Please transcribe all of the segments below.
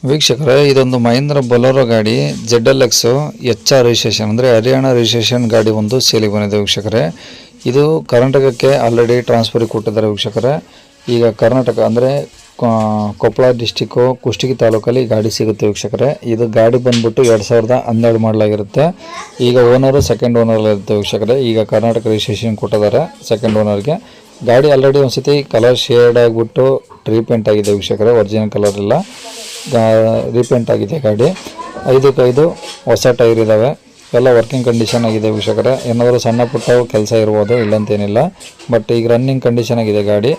ವೀಕ್ಷಕರೇ, ಇದೊಂದು ಮಹೇಂದ್ರ ಬೊಲೊರೋ ಗಾಡಿ ZLX HR ರಿಜಿಸ್ಟ್ರೇಷನ್ ಅಂದರೆ ಹರಿಯಾಣ ರಿಜಿಸ್ಟ್ರೇಷನ್ ಗಾಡಿ ಒಂದು ಸೇಲಿಗೆ ಬಂದಿದೆ ವೀಕ್ಷಕರೇ. ಇದು ಕರ್ನಾಟಕಕ್ಕೆ ಆಲ್ರೆಡಿ ಟ್ರಾನ್ಸ್ಫರಿಗೆ ಕೊಟ್ಟಿದ್ದಾರೆ ವೀಕ್ಷಕರೇ. ಈಗ ಕರ್ನಾಟಕ ಅಂದರೆ ಕೊಪ್ಪಳ ಡಿಸ್ಟಿಕ್ಕು ಕುಷ್ಟಗಿ ತಾಲೂಕಲ್ಲಿ ಗಾಡಿ ಸಿಗುತ್ತೆ ವೀಕ್ಷಕರೇ. ಇದು ಗಾಡಿ ಬಂದ್ಬಿಟ್ಟು 2012 ಮಾಡಲಾಗಿರುತ್ತೆ. ಈಗ ಓನರು ಸೆಕೆಂಡ್ ಓನರಲ್ಲಿರುತ್ತೆ ವೀಕ್ಷಕರೇ. ಈಗ ಕರ್ನಾಟಕ ರಿಜಿಸ್ಟ್ರೇಷನ್ ಕೊಟ್ಟಿದ್ದಾರೆ ಸೆಕೆಂಡ್ ಓನರ್ಗೆ. ಗಾಡಿ ಆಲ್ರೆಡಿ ಒಂದು ಸತಿ ಕಲರ್ ಶೇಡ್ ಆಗಿಬಿಟ್ಟು ರೀಪೇಂಟ್ ಆಗಿದೆ ವೀಕ್ಷಕರೇ. ಒರಿಜಿನಲ್ ಕಲರ್ ಇಲ್ಲ, ರೀಪೇಂಟ್ ಆಗಿದೆ ಗಾಡಿ. 5 ಹೊಸ ಟೈರ್ ಇದ್ದಾವೆ, ಎಲ್ಲ ವರ್ಕಿಂಗ್ ಕಂಡೀಷನ್ ಆಗಿದೆ ವೀಕ್ಷಕರೇ. ಏನಾದರೂ ಸಣ್ಣ ಪುಟ್ಟ ಕೆಲಸ ಇರ್ಬೋದು, ಇಲ್ಲಂತೇನಿಲ್ಲ, ಬಟ್ ಈಗ ರನ್ನಿಂಗ್ ಕಂಡೀಷನ್ ಆಗಿದೆ ಗಾಡಿ.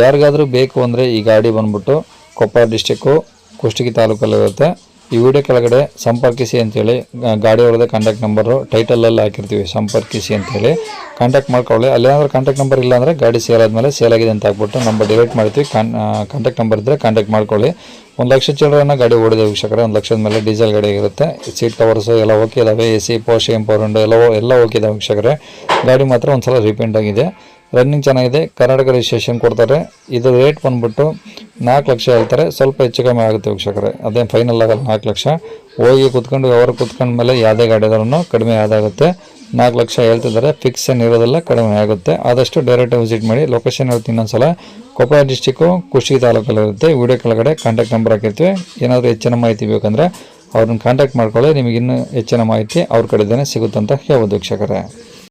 ಯಾರಿಗಾದರೂ ಬೇಕು ಅಂದರೆ ಈ ಗಾಡಿ ಬಂದ್ಬಿಟ್ಟು ಕೊಪ್ಪಳ ಡಿಸ್ಟಿಕ್ಕು ಕುಷ್ಟಗಿ ತಾಲೂಕಲ್ಲಿರುತ್ತೆ. ಈ ವಿಡಿಯೋ ಕೆಳಗಡೆ ಸಂಪರ್ಕಿಸಿ ಅಂತೇಳಿ ಗಾಡಿ ಅವ್ರದ್ದೇ ಕಾಂಟ್ಯಾಕ್ಟ್ ನಂಬರು ಟೈಟಲಲ್ಲಿ ಹಾಕಿರ್ತೀವಿ, ಸಂಪರ್ಕಿಸಿ ಅಂತೇಳಿ ಕಾಂಟ್ಯಾಕ್ಟ್ ಮಾಡ್ಕೊಳ್ಳಿ. ಅಲ್ಲೇನಾದ್ರೂ ಕಾಂಟ್ಯಾಕ್ಟ್ ನಂಬರ್ ಇಲ್ಲ ಅಂದರೆ ಗಾಡಿ ಸೇಲ್ ಆದಮೇಲೆ ಸೇಲ್ ಆಗಿದೆ ಅಂತ ಹಾಕ್ಬಿಟ್ಟು ನಂಬರ್ ಡಿಲೀಟ್ ಮಾಡ್ತೀವಿ. ಕಾಂಟ್ಯಾಕ್ಟ್ ನಂಬರ್ ಇದ್ದರೆ ಕಾಂಟ್ಯಾಕ್ಟ್ ಮಾಡ್ಕೊಳ್ಳಿ. 1 ಲಕ್ಷ ಚಿಲ್ಲರೆನ ಗಾಡಿ ಓಡಿದೆ ವೀಕ್ಷಕರೇ. 1 ಲಕ್ಷದ ಮೇಲೆ ಡೀಸೆಲ್ ಗಾಡಿ ಆಗಿರುತ್ತೆ. ಸೀಟ್ ಕವರ್ಸು ಎಲ್ಲ ಓಕೆ ಇದಾವೆ, AC ಪೋರ್ಷೆ ಎಂಪವರ್ ವಿಂಡೋ ಎಲ್ಲ ಓಕೆ ಇದಾವೆ ವೀಕ್ಷಕರೇ. ಗಾಡಿ ಮಾತ್ರ ಒಂದು ಸಲ ರೀಪೇಂಟ್ ಆಗಿದೆ, ರನ್ನಿಂಗ್ ಚೆನ್ನಾಗಿದೆ, ಕರ್ನಾಟಕ ರಿಜಿಸ್ಟ್ರೇಷನ್ ಕೊಡ್ತಾರೆ. ಇದು ರೇಟ್ ಬಂದ್ಬಿಟ್ಟು 4 ಲಕ್ಷ ಹೇಳ್ತಾರೆ, ಸ್ವಲ್ಪ ಹೆಚ್ಚು ಕಮ್ಮಿ ಆಗುತ್ತೆ ವೀಕ್ಷಕರೇ. ಅದೇನು ಫೈನಲ್ ಆಗಲ್ಲ 4 ಲಕ್ಷ. ಹೋಗಿ ಕೂತ್ಕೊಂಡು ವ್ಯವಹಾರ ಕೂತ್ಕೊಂಡ ಮೇಲೆ ಯಾವುದೇ ಗಾಡಿ ಆದ್ರೂ ಕಡಿಮೆ ಆದಾಗುತ್ತೆ. 4 ಲಕ್ಷ ಹೇಳ್ತಿದ್ದಾರೆ, ಫಿಕ್ಸ್ ಏನಿರೋದೆಲ್ಲ ಕಡಿಮೆ ಆಗುತ್ತೆ. ಆದಷ್ಟು ಡೈರೆಕ್ಟ್ ವಿಸಿಟ್ ಮಾಡಿ. ಲೊಕೇಶನ್ ಹೇಳ್ತೀನಿ ಇನ್ನೊಂದ್ಸಲ, ಕೊಪ್ಪಳ ಡಿಸ್ಟಿಕ್ಕು ಕುಷ್ಟಗಿ ತಾಲೂಕಲ್ಲಿರುತ್ತೆ. ವಿಡಿಯೋ ಕೆಳಗಡೆ ಕಾಂಟ್ಯಾಕ್ಟ್ ನಂಬರ್ ಹಾಕಿರ್ತೀವಿ. ಏನಾದರೂ ಹೆಚ್ಚಿನ ಮಾಹಿತಿ ಬೇಕಂದರೆ ಅವ್ರನ್ನ ಕಾಂಟ್ಯಾಕ್ಟ್ ಮಾಡ್ಕೊಳ್ಳಿ. ನಿಮಗೆ ಇನ್ನೂ ಹೆಚ್ಚಿನ ಮಾಹಿತಿ ಅವ್ರ ಕಡೆದೇ ಸಿಗುತ್ತಂತ ಹೇಳ್ಬೋದು ವೀಕ್ಷಕರೇ.